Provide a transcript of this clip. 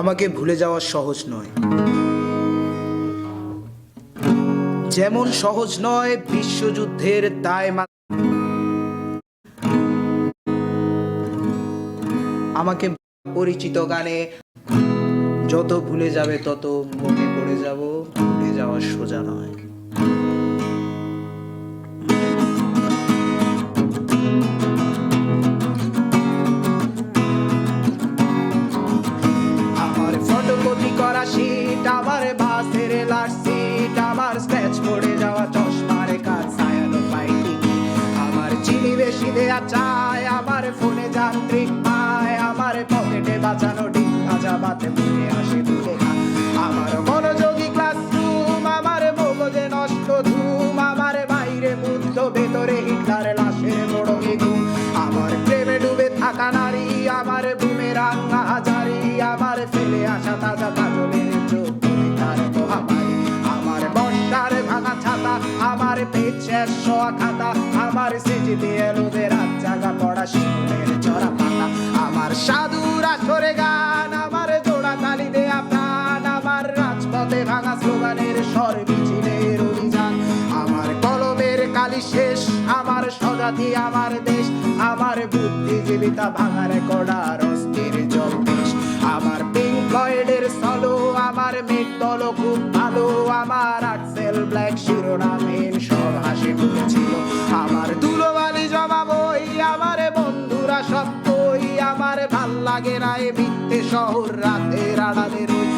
আমাকে ভুলে যাওয়া সহজ নয়, যেমন সহজ নয় বিশ্বযুদ্ধের দায়। আমাকে পরিচিত গানে যত ভুলে যাবে তত মনে পড়ে যাব, ভুলে যাওয়া সোজা নয়। আমার ফটোকপি করা শীট, আমার বাসের লাস্ট সিট, আমার স্ক্র্যাচ পড়ে যাওয়া চশমার কাজ, ছায়ানো পাইটি, আমার চিনি বেশি দেয়া চায়, আমার ফোনে যান্ত্রিক পায়, আমার পকেটে বাঁচানো ডিম ভাজা বাতে মুখে আসে ভুলে খায়, আমার মনোযোগী ক্লাসরুম, আমার মগজে নষ্ট ধুম, আমার বাইরে বুদ্ধ ভেতরে হিটলার লাশের বড় ঘুম, আমার প্রেমে ডুবে থাকা নারী, আমার বুমেরাং হাজারি, আমার ফেলে আসা তাজা কাজলের চোখ তার মহামারী, আমার বর্ষার ভাঙা ছাতা, আমার পেট শেষ শোয়া খাতা, আমার সেজিতে এলোবে রাত জাগা পড়া শিশুদের চড়া পাতা, আমার সাধুর আসরে গান, আমার জোড়া তালি দেয়া প্রাণ, আমার রাজপথে ভাঙা স্লোগানের স্বর মিছিলের অভিযান, আমার কলমের কালি শেষ, আমার স্বজাতি আমার দেশ, আমার বুদ্ধিজীবিতা ভাঙার কড়ার অস্থির জলদেশ, আমার পিঙ্ক ফ্লয়েডের সলো, আমার মেঘ দল খুব ভালো, আমার আর্টসেল ব্ল্যাক শিরোনামহীন সব হাসি ফুটেছিল, আমার ধুলোবালি জমা বই, আমার বন্ধুরা সব কই, আমার ভাল লাগে না এ মিথ্যে শহর রাতের আড়ালে রই,